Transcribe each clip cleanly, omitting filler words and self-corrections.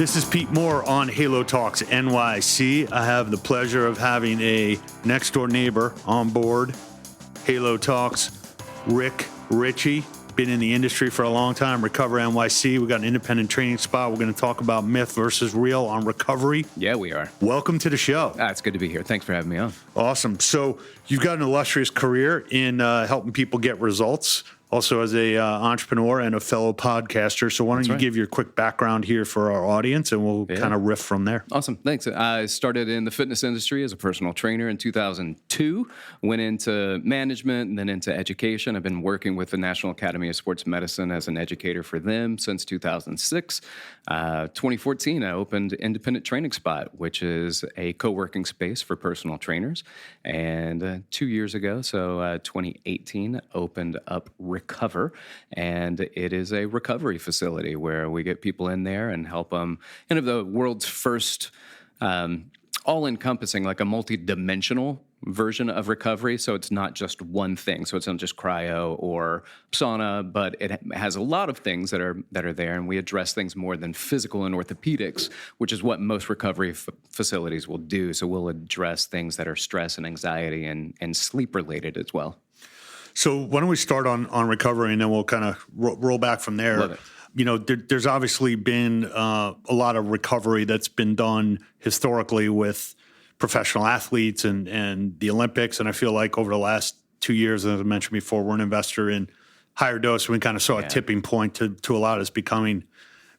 This is Pete Moore on Halo Talks NYC. I have the pleasure of having a next door neighbor on board. Halo Talks, Richey, been in the industry for a long time. ReCOVER NYC. We got an independent training spot. We're going to talk about myth versus real on recovery. Yeah, we are. Welcome to the show. It's good to be here. Thanks for having me on. Awesome. So you've got an illustrious career in helping people get results. Also as a entrepreneur and a fellow podcaster. So why don't you give your quick background here for our audience, and we'll kind of riff from there. Awesome. Thanks. I started in the fitness industry as a personal trainer in 2002, went into management and then into education. I've been working with the National Academy of Sports Medicine as an educator for them since 2006. 2014, I opened Independent Training Spot, which is a co-working space for personal trainers. And 2 years ago, so 2018, opened up ReCOVER, and it is a recovery facility where we get people in there and help them. Kind of the world's first all-encompassing, like a multi-dimensional version of recovery. So it's not just one thing. So it's not just cryo or sauna, but it has a lot of things that are there, and we address things more than physical and orthopedics, which is what most recovery facilities will do. So we'll address things that are stress and anxiety and sleep related as well. So why don't we start on recovery, and then we'll kind of roll back from there. Love it. You know, there's obviously been a lot of recovery that's been done historically with professional athletes and the Olympics. And I feel like over the last 2 years, as I mentioned before, we're an investor in higher dose. And we kind of saw a tipping point to a lot of this becoming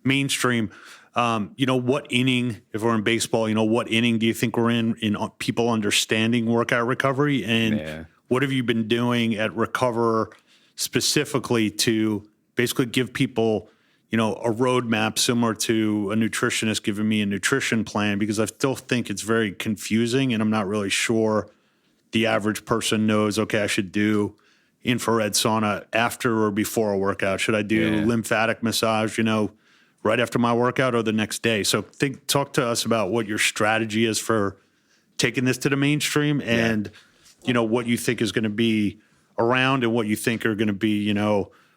mainstream. What inning, if we're in baseball, what inning do you think we're in people understanding workout recovery? And what have you been doing at ReCOVER specifically to basically give people, a roadmap similar to a nutritionist giving me a nutrition plan? Because I still think it's very confusing, and I'm not really sure the average person knows, okay, I should do infrared sauna after or before a workout. Should I do lymphatic massage, right after my workout or the next day? So talk to us about what your strategy is for taking this to the mainstream and what you think is going to be around and what you think are going to be,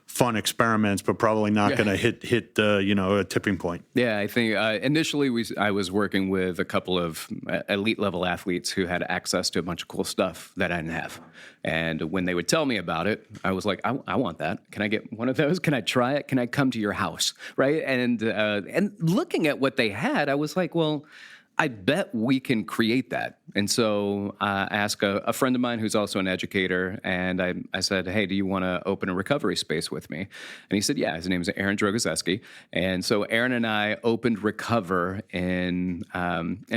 fun experiments, but probably not going to hit a tipping point. Yeah, I think initially I was working with a couple of elite level athletes who had access to a bunch of cool stuff that I didn't have. And when they would tell me about it, I was like, I want that. Can I get one of those? Can I try it? Can I come to your house? Right? And looking at what they had, I was like, well, I bet we can create that. And so I asked a friend of mine who's also an educator, and I said, hey, do you want to open a recovery space with me? And he said, yeah. His name is Aaron Drogozeski. And so Aaron and I opened ReCOVER in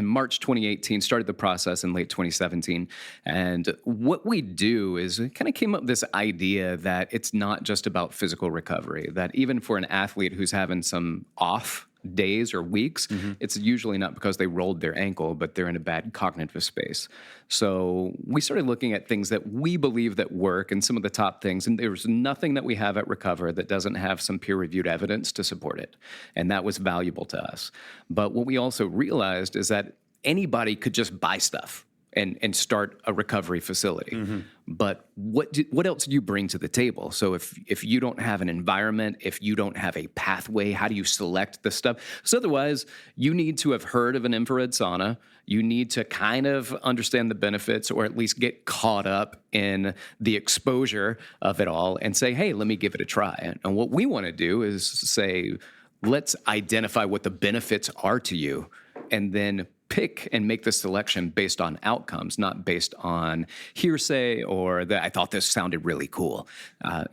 March 2018, started the process in late 2017. And what we do is it kind of came up with this idea that it's not just about physical recovery, that even for an athlete who's having some off days or weeks, it's usually not because they rolled their ankle, but they're in a bad cognitive space. So we started looking at things that we believe that work and some of the top things, and there's nothing that we have at ReCOVER that doesn't have some peer-reviewed evidence to support it. And that was valuable to us. But what we also realized is that anybody could just buy stuff and start a recovery facility. But what else do you bring to the table? So if you don't have an environment, if you don't have a pathway, how do you select the stuff? So otherwise, you need to have heard of an infrared sauna. You need to kind of understand the benefits, or at least get caught up in the exposure of it all and say, hey, let me give it a try. And what we want to do is say, let's identify what the benefits are to you, and then pick and make the selection based on outcomes, not based on hearsay or that I thought this sounded really cool.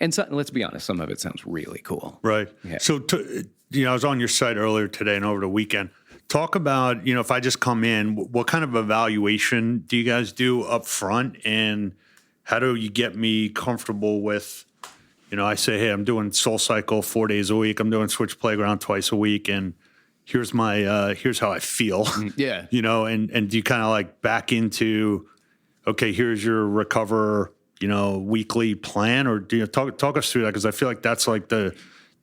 And so, let's be honest, some of it sounds really cool. Right. Yeah. So, I was on your site earlier today and over the weekend. Talk about, if I just come in, what kind of evaluation do you guys do up front, and how do you get me comfortable with, I say, hey, I'm doing Soul Cycle 4 days a week. I'm doing Switch Playground twice a week, and here's how I feel. Yeah. And do you kind of like back into, okay, here's your ReCOVER, weekly plan, or do you talk us through that? Because I feel like that's like the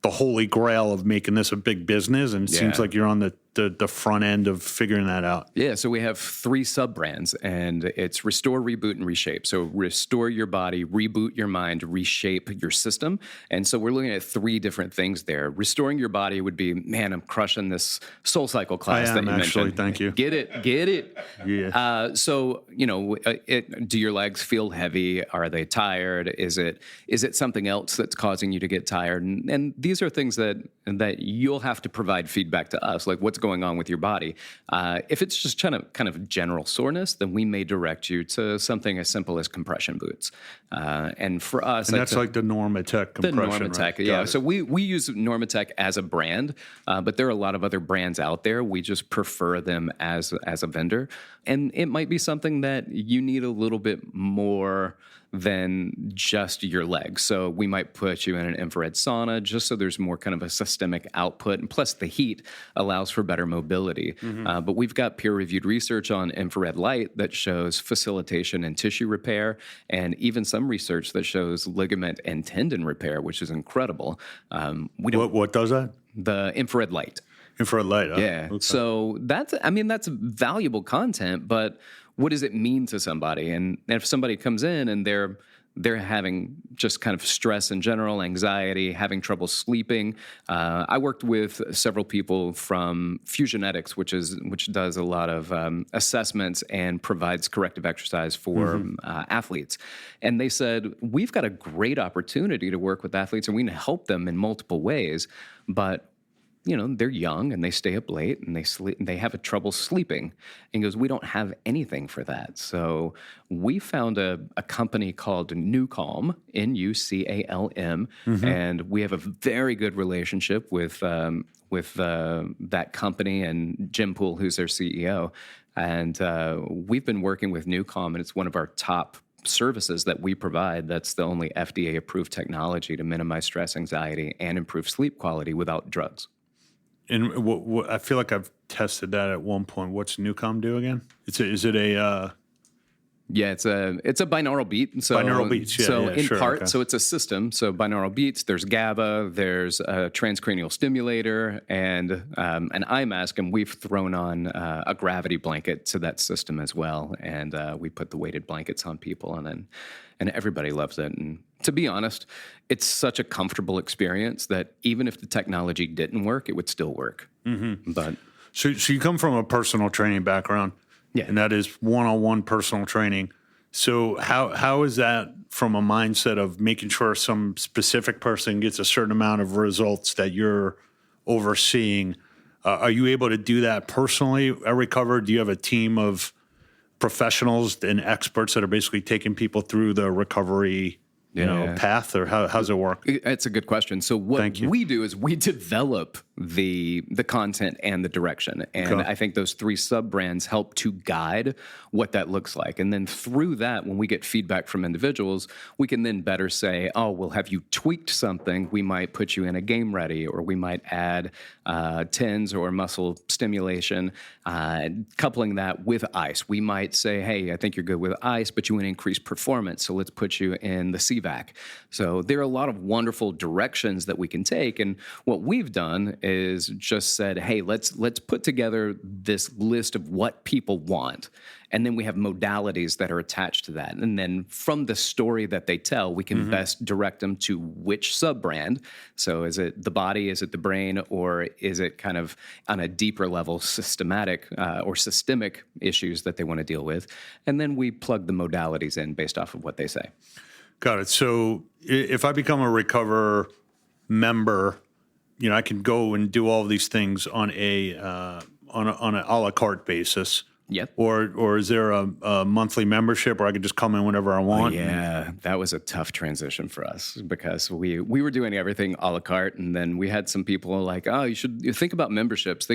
holy grail of making this a big business, and it seems like you're on the the front end of figuring that out? Yeah, so we have 3 sub-brands, and it's restore, reboot, and reshape. So restore your body, reboot your mind, reshape your system. And so we're looking at 3 different things there. Restoring your body would be, man, I'm crushing this Soul Cycle class that you mentioned. Thank you. Get it. Yeah. So, do your legs feel heavy? Are they tired? Is it something else that's causing you to get tired? And these are things that you'll have to provide feedback to us, like what's going on with your body. If it's just kind of general soreness, then we may direct you to something as simple as compression boots. And for us, and that's like the Normatec compression, Normatec, right? yeah. So we use Normatec as a brand, but there are a lot of other brands out there. We just prefer them as a vendor. And it might be something that you need a little bit more than just your legs. So we might put you in an infrared sauna just so there's more kind of a systemic output. And plus the heat allows for better mobility. But we've got peer-reviewed research on infrared light that shows facilitation and tissue repair, and even some research that shows ligament and tendon repair, which is incredible. What does that? The infrared light. Infrared light. Huh? Yeah. Okay. So that's valuable content, but what does it mean to somebody? And if somebody comes in and they're having just kind of stress in general, anxiety, having trouble sleeping. I worked with several people from Fusionetics, which does a lot of assessments and provides corrective exercise for athletes. And they said, we've got a great opportunity to work with athletes and we can help them in multiple ways, but they're young and they stay up late and they have trouble sleeping. And he goes, we don't have anything for that. So we found a company called NuCalm, NuCalm, and we have a very good relationship with that company and Jim Poole, who's their CEO. And we've been working with NuCalm, and it's one of our top services that we provide. That's the only FDA-approved technology to minimize stress, anxiety, and improve sleep quality without drugs. And I feel like I've tested that at one point. What's NuCalm do again? Is it a? Yeah, it's a binaural beat. So, binaural beats. Yeah, so in sure, part, okay. so it's a system. So binaural beats. There's GABA. There's a transcranial stimulator and an eye mask, and we've thrown on a gravity blanket to that system as well. And we put the weighted blankets on people, and everybody loves it. And to be honest, it's such a comfortable experience that even if the technology didn't work, it would still work. But So you come from a personal training background, yeah, and that is one-on-one personal training. So how is that from a mindset of making sure some specific person gets a certain amount of results that you're overseeing? Are you able to do that personally at ReCOVER? Do you have a team of professionals and experts that are basically taking people through the recovery path, or how's it work? It's a good question. So what we do is we develop the content and the direction. And I think those 3 sub-brands help to guide what that looks like. And then through that, when we get feedback from individuals, we can then better say, oh, well, have you tweaked something? We might put you in a game ready, or we might add TENS or muscle stimulation, coupling that with ice. We might say, hey, I think you're good with ice, but you want to increase performance, so let's put you in the CVAC. So there are a lot of wonderful directions that we can take. And what we've done is just said, hey, let's put together this list of what people want. And then we have modalities that are attached to that. And then from the story that they tell, we can best direct them to which sub-brand. So is it the body, is it the brain, or is it kind of on a deeper level systemic issues that they want to deal with? And then we plug the modalities in based off of what they say. Got it. So if I become a ReCOVER member, I can go and do all these things on an a la carte basis. Yep. Or is there a monthly membership where I could just come in whenever I want? Yeah, that was a tough transition for us because we were doing everything a la carte, and then we had some people like, oh, you should think about memberships.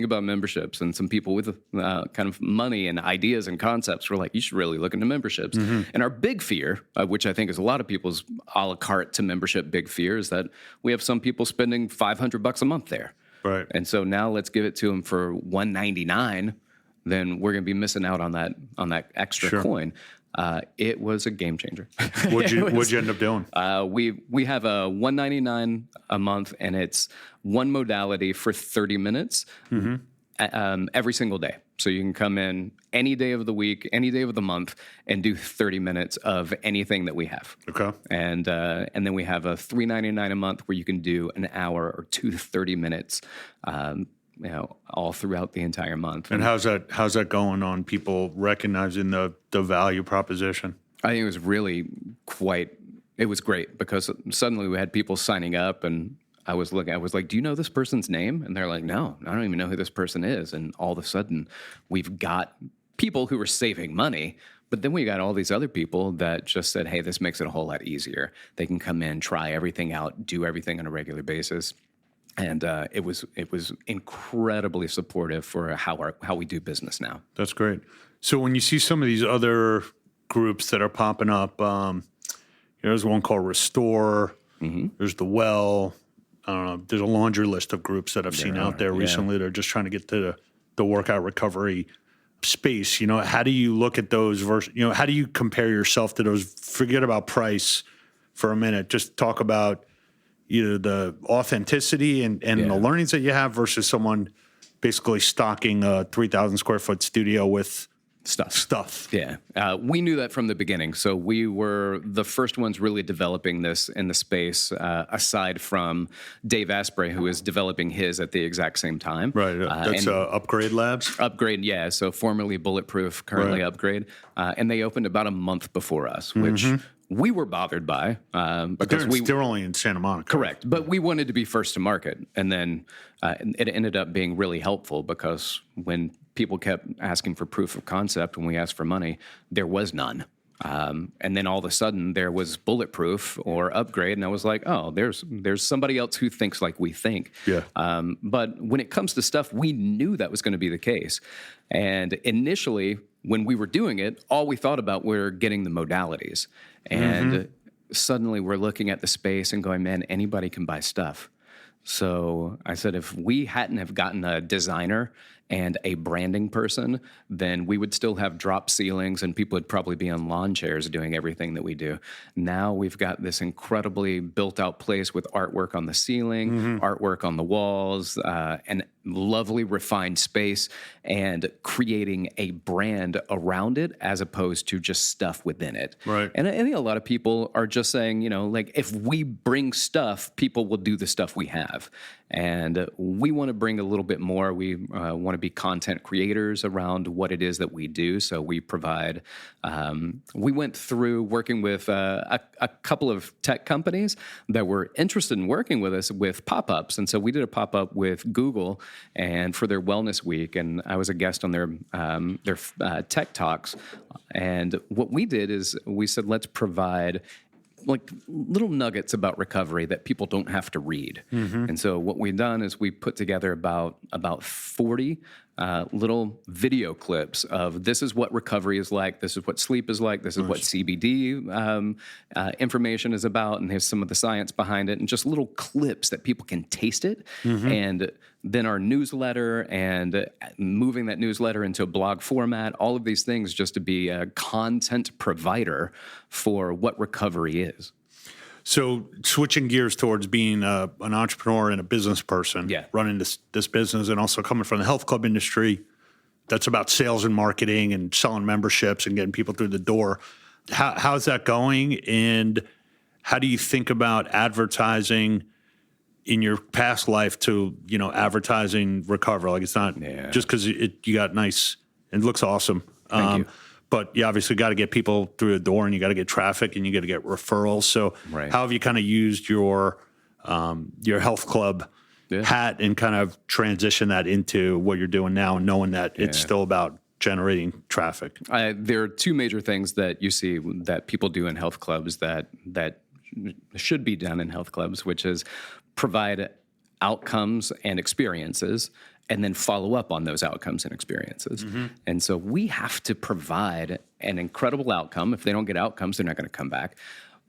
And some people with kind of money and ideas and concepts were like, you should really look into memberships. And our big fear, which I think is a lot of people's a la carte to membership big fear, is that we have some people spending $500 a month there. Right. And so now let's give it to them for $199. Then we're going to be missing out on that extra coin. It was a game changer. What'd you end up doing? We have a $199 a month, and it's one modality for 30 minutes. every single day. So you can come in any day of the week, any day of the month, and do 30 minutes of anything that we have. Okay. And then we have a $3.99 a month where you can do an hour or 2 to 30 minutes, all throughout the entire month. And how's that going on people recognizing the value proposition? I think it was really it was great because suddenly we had people signing up, and I was like, do you know this person's name? And they're like, no, I don't even know who this person is. And all of a sudden we've got people who are saving money, but then we got all these other people that just said, hey, this makes it a whole lot easier. They can come in, try everything out, do everything on a regular basis. And it was incredibly supportive for how we do business now. That's great. So when you see some of these other groups that are popping up, there's one called Restore, there's The Well, I don't know, there's a laundry list of groups that I've seen out there recently. They're just trying to get to the workout recovery space. How do you look at those versus, how do you compare yourself to those? Forget about price for a minute. Just talk about either the authenticity and the learnings that you have versus someone basically stocking a 3,000 square foot studio with stuff. Yeah. We knew that from the beginning. So we were the first ones really developing this in the space, aside from Dave Asprey, who is developing his at the exact same time. Right. That's Upgrade Labs? Upgrade, yeah. So formerly Bulletproof, currently Upgrade. And they opened about a month before us, which we were bothered by. Because they're only in Santa Monica. Correct. But we wanted to be first to market. And then it ended up being really helpful because when people kept asking for proof of concept when we asked for money, there was none. And then all of a sudden there was Bulletproof or Upgrade, and I was like, oh, there's somebody else who thinks like we think. Yeah. But when it comes to stuff, we knew that was going to be the case. And initially, when we were doing it, all we thought about were getting the modalities. And suddenly we're looking at the space and going, man, anybody can buy stuff. So I said, if we hadn't have gotten a designer and a branding person, then we would still have drop ceilings and people would probably be on lawn chairs doing everything that we do. Now we've got this incredibly built out place with artwork on the ceiling, artwork on the walls, and lovely refined space, and creating a brand around it as opposed to just stuff within it. Right. And I think a lot of people are just saying, like if we bring stuff, people will do the stuff we have. And we want to bring a little bit more. We want to be content creators around what it is that we do. So we provide, we went through working with a couple of tech companies that were interested in working with us with pop-ups. And so we did a pop-up with Google and for their Wellness Week. And I was a guest on their tech talks. And what we did is we said, let's provide like little nuggets about recovery that people don't have to read. And so what we've done is we put together about 40 little video clips of this is what recovery is like, this is what sleep is like, this is what CBD information is about, and here's some of the science behind it, and just little clips that people can taste it. And then our newsletter and moving that newsletter into a blog format, all of these things just to be a content provider for what recovery is. So switching gears towards being an entrepreneur and a business person, running this business, and also coming from the health club industry, that's about sales and marketing and selling memberships and getting people through the door. How's that going? And how do you think about advertising in your past life to, advertising ReCOVER? Like it's not just because you got nice, it looks awesome. Thank you. But you obviously got to get people through the door, and you got to get traffic, and you got to get referrals. So how have you kind of used your health club hat and kind of transition that into what you're doing now, and knowing that it's still about generating traffic? There are two major things that you see that people do in health clubs that should be done in health clubs, which is provide outcomes and experiences, and then follow up on those outcomes and experiences. And so we have to provide an incredible outcome. If they don't get outcomes, they're not going to come back.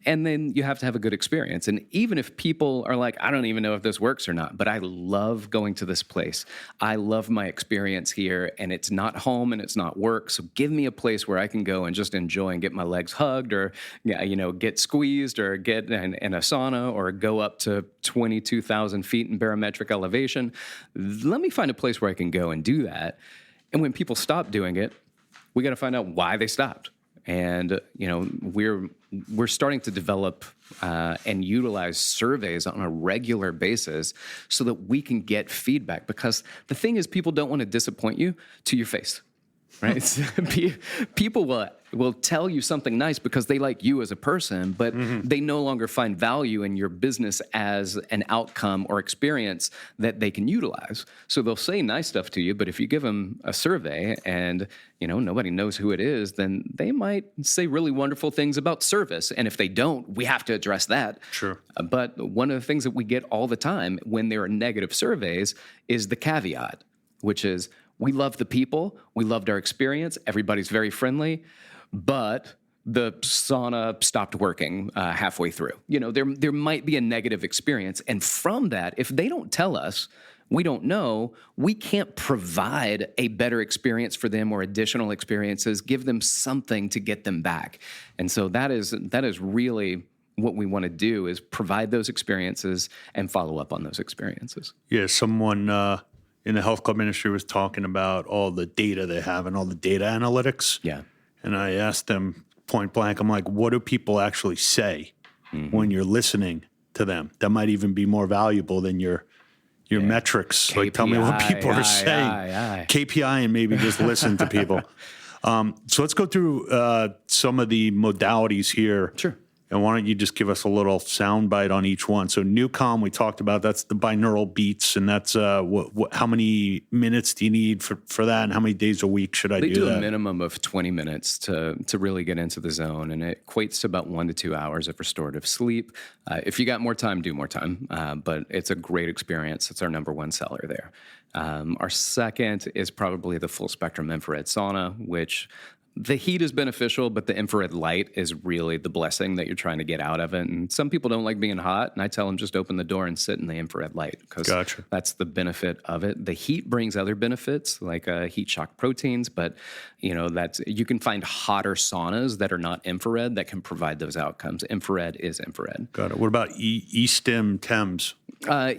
And then you have to have a good experience. And even if people are like, I don't even know if this works or not, but I love going to this place. I love my experience here, and it's not home and it's not work. So give me a place where I can go and just enjoy and get my legs hugged, or get squeezed, or get in a sauna, or go up to 22,000 feet in barometric elevation. Let me find a place where I can go and do that. And when people stop doing it, we got to find out why they stopped. And we're starting to develop and utilize surveys on a regular basis so that we can get feedback. Because the thing is, people don't want to disappoint you to your face, right? People will tell you something nice because they like you as a person, but they no longer find value in your business as an outcome or experience that they can utilize. So they'll say nice stuff to you, but if you give them a survey and nobody knows who it is, then they might say really wonderful things about service. And if they don't, we have to address that. Sure. But one of the things that we get all the time when there are negative surveys is the caveat, which is, we love the people, we loved our experience, everybody's very friendly, but the sauna stopped working halfway through. There might be a negative experience. And from that, if they don't tell us, we don't know, we can't provide a better experience for them or additional experiences, give them something to get them back. And so that is really what we want to do, is provide those experiences and follow up on those experiences. Yeah, someone in the health club industry was talking about all the data they have and all the data analytics. Yeah. And I asked them point blank, I'm like, what do people actually say when you're listening to them? That might even be more valuable than your metrics. KPI, like, tell me what people are saying. KPI, and maybe just listen to people. So let's go through some of the modalities here. Sure. And why don't you just give us a little soundbite on each one? So NuCalm, we talked about, that's the binaural beats, and that's how many minutes do you need for that, and how many days a week should I do that? They do a minimum of 20 minutes to really get into the zone, and it equates to about 1 to 2 hours of restorative sleep. If you got more time, do more time, but it's a great experience. It's our number one seller there. Our second is probably the full spectrum infrared sauna, which the heat is beneficial, but the infrared light is really the blessing that you're trying to get out of it. And some people don't like being hot, and I tell them just open the door and sit in the infrared light, because that's the benefit of it. The heat brings other benefits like heat shock proteins, but you can find hotter saunas that are not infrared that can provide those outcomes. Infrared is infrared. Got it. What about E-stim TEMS?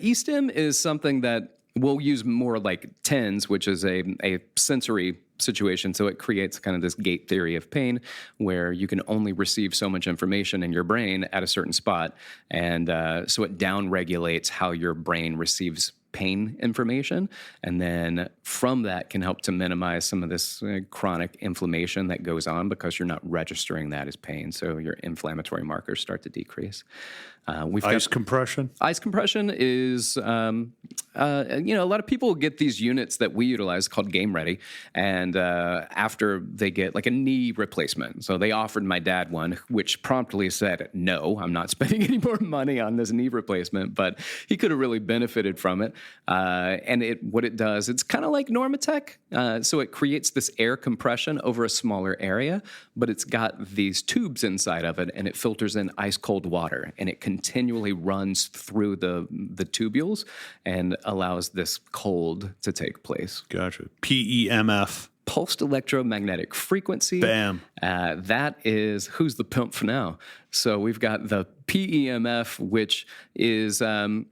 E-stim is something that we'll use more like TENS, which is a sensory situation. So it creates kind of this gate theory of pain, where you can only receive so much information in your brain at a certain spot. And so it down-regulates how your brain receives pain information. And then from that can help to minimize some of this chronic inflammation that goes on, because you're not registering that as pain. So your inflammatory markers start to decrease. Ice compression? Ice compression is, a lot of people get these units that we utilize called Game Ready, and after they get like a knee replacement. So they offered my dad one, which promptly said, no, I'm not spending any more money on this knee replacement, but he could have really benefited from it. And what it does, it's kind of like Normatec. So it creates this air compression over a smaller area, but it's got these tubes inside of it, and it filters in ice cold water, and it continually runs through the tubules and allows this cold to take place. Gotcha. PEMF. Pulsed electromagnetic frequency. Bam. That is who's the pimp for now. So we've got the PEMF, which is it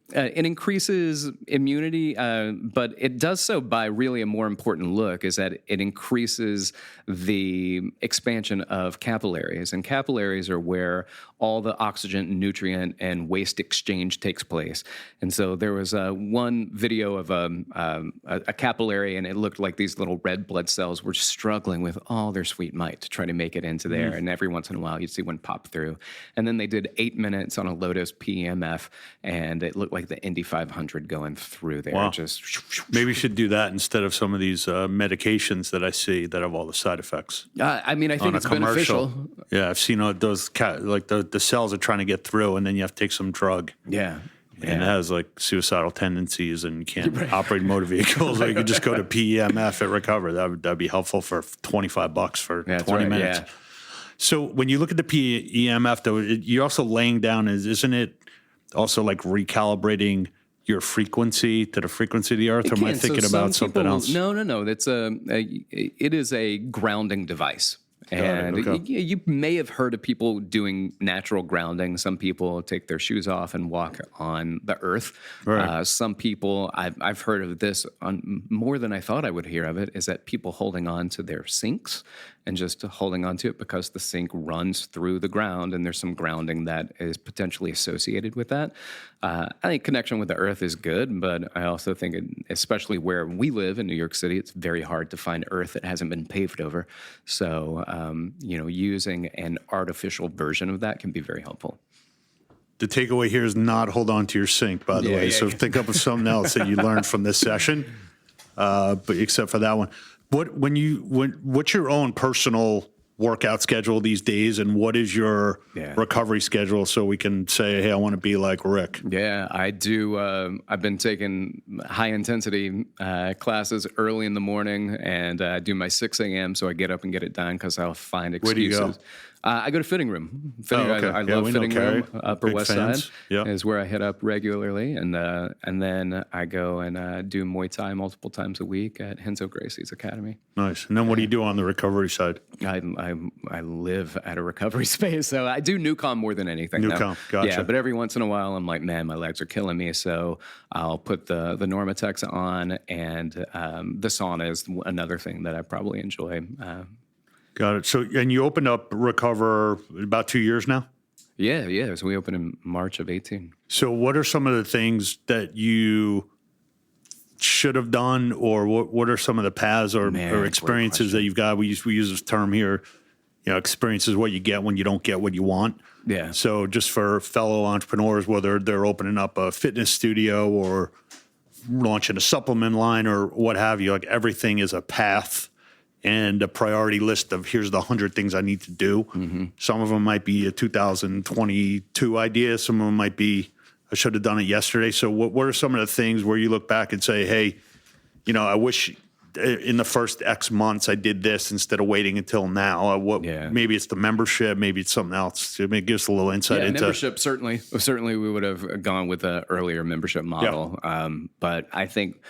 increases immunity, but it does so by really a more important look, is that it increases the expansion of capillaries. And capillaries are where all the oxygen, nutrient, and waste exchange takes place. And so there was one video of a capillary, and it looked like these little red blood cells were struggling with all their sweet might to try to make it into there. And every once in a while, you'd see one pop through. And then they did 8 minutes on a low-dose PEMF, and it looked like the Indy 500 going through there. Wow. Just maybe you should do that instead of some of these medications that I see that have all the side effects. I think it's beneficial. Yeah, I've seen those the cells are trying to get through, and then you have to take some drug. Yeah. And it has like suicidal tendencies, and you can't operate motor vehicles. Or you could just go to PEMF at ReCOVER. That'd be helpful for $25 for 20 minutes. Yeah. So when you look at the PEMF, though, you're also laying down, isn't it also like recalibrating your frequency to the frequency of the earth? Or am I thinking about something else? No. It is a grounding device. And you may have heard of people doing natural grounding. Some people take their shoes off and walk on the earth. Right. Some people, I've heard of this on more than I thought I would hear of it, is that people holding on to their sinks and just holding on to it because the sink runs through the ground and there's some grounding that is potentially associated with that. I think connection with the earth is good, but I also think, especially where we live in New York City, it's very hard to find earth that hasn't been paved over. So, using an artificial version of that can be very helpful. The takeaway here is not hold on to your sink, by the way. So think up of something else that you learned from this session, but except for that one. What's your own personal workout schedule these days, and what is your recovery schedule so we can say, hey, I want to be like Rick? Yeah, I do. I've been taking high intensity classes early in the morning, and I do my 6 a.m. so I get up and get it done because I'll find excuses. Where do you go? I go to Fitting Room. I love we know Fitting Room. Upper Big West fans. Side Yeah. is where I hit up regularly, and then I go and do Muay Thai multiple times a week at Henzo Gracie's Academy. Nice. And then what do you do on the recovery side? I live at a recovery space, so I do NuCalm more than anything. NuCalm, gotcha. Yeah, but every once in a while, I'm like, man, my legs are killing me, so I'll put the Normatex on, and the sauna is another thing that I probably enjoy. Got it. So, and you opened up ReCOVER about 2 years now? Yeah. So we opened in March of 18. So what are some of the things that you should have done, or what are some of the paths or experiences that you've got? We use this term here, experience is what you get when you don't get what you want. Yeah. So just for fellow entrepreneurs, whether they're opening up a fitness studio or launching a supplement line or what have you, like everything is a path and a priority list of here's the 100 things I need to do. Mm-hmm. Some of them might be a 2022 idea. Some of them might be, I should have done it yesterday. So what are some of the things where you look back and say, hey, I wish in the first X months I did this instead of waiting until now. Maybe it's the membership, maybe it's something else. Maybe give us a little insight into membership. Certainly we would have gone with the earlier membership model. Yeah. But I think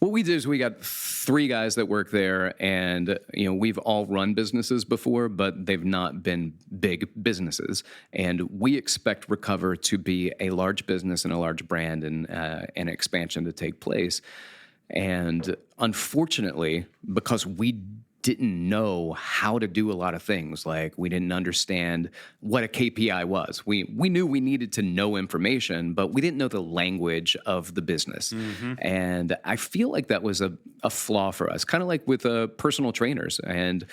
what we did is we got 3 guys that work there, and we've all run businesses before, but they've not been big businesses. And we expect ReCOVER to be a large business and a large brand and an expansion to take place. And unfortunately, because we didn't know how to do a lot of things, like we didn't understand what a KPI was. We knew we needed to know information, but we didn't know the language of the business. Mm-hmm. And I feel like that was a flaw for us, kind of like with personal trainers. And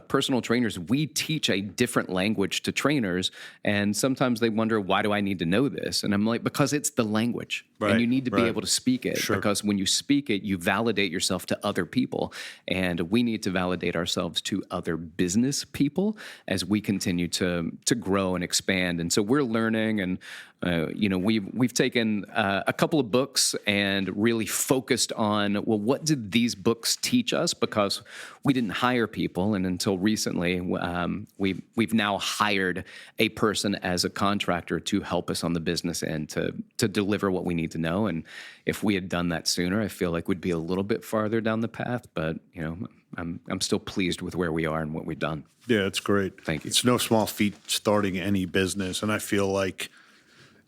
personal trainers, we teach a different language to trainers, and sometimes they wonder, why do I need to know this? And I'm like, because it's the language, and you need to be able to speak it, because when you speak it, you validate yourself to other people, and we need to validate ourselves to other business people as we continue to grow and expand. And so we're learning, and we've taken a couple of books and really focused on, well, what did these books teach us? Because we didn't hire people, and until recently, we've now hired a person as a contractor to help us on the business end to deliver what we need to know. And if we had done that sooner, I feel like we'd be a little bit farther down the path. But I'm still pleased with where we are and what we've done. Yeah, it's great. Thank you. It's no small feat starting any business, and I feel like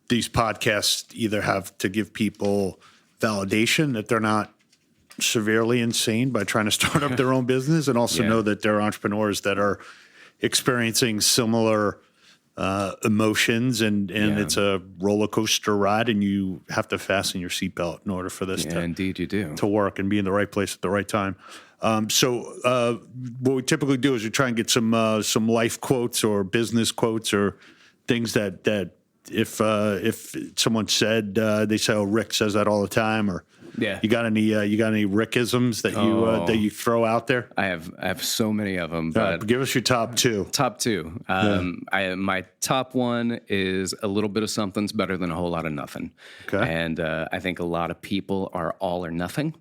these podcasts either have to give people validation that they're not severely insane by trying to start up their own business, and also know that they're entrepreneurs that are experiencing similar emotions, and it's a roller coaster ride, and you have to fasten your seatbelt in order for this indeed you do. to work and be in the right place at the right time. So what we typically do is we try and get some life quotes or business quotes or things that if someone said, they say, oh, Rick says that all the time, or you got any Rickisms that you throw out there? I have so many of them, but give us your top 2. Top 2. My top one is a little bit of something's better than a whole lot of nothing. Okay. And I think a lot of people are all or nothing.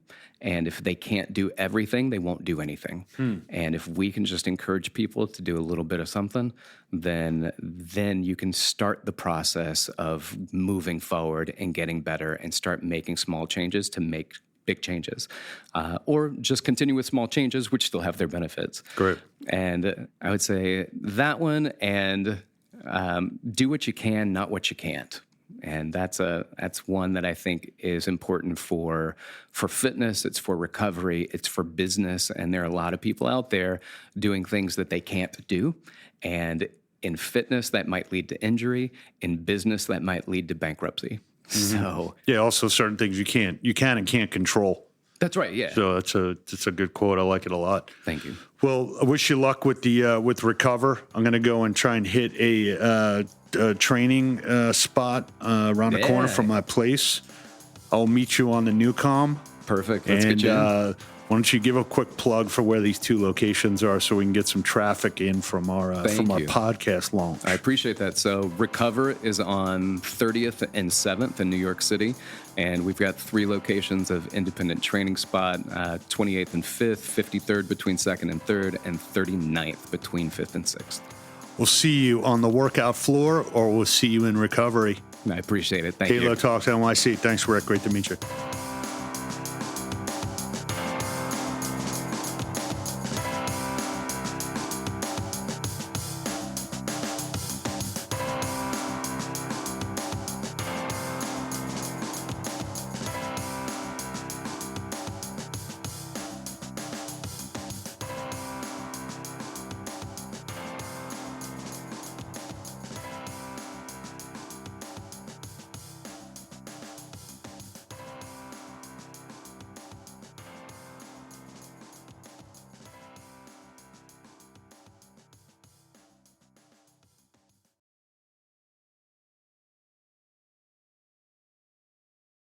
And if they can't do everything, they won't do anything. And if we can just encourage people to do a little bit of something, then you can start the process of moving forward and getting better and start making small changes to make big changes, or just continue with small changes, which still have their benefits. Great. And I would say that one, and do what you can, not what you can't. And that's one that I think is important for fitness. It's for recovery. It's for business. And there are a lot of people out there doing things that they can't do. And in fitness, that might lead to injury. In business, that might lead to bankruptcy. So Yeah, also certain things you can and can't control. that's right. Yeah. So it's a good quote. I like it a lot. Thank you. Well, I wish you luck with the with ReCOVER. I'm going to go and try and hit a training spot around the corner from my place. I'll meet you on the NuCalm. Perfect. Let's And get you in. why don't you give a quick plug for where these two locations are so we can get some traffic in from our Thank you. podcast launch. I appreciate that. So ReCOVER is on 30th and 7th in New York City. And we've got 3 locations of independent training spot, 28th and 5th, 53rd between 2nd and 3rd, and 39th between 5th and 6th. We'll see you on the workout floor or we'll see you in recovery. I appreciate it. Thank you. Halo Talks NYC. Thanks, Rick. Great to meet you.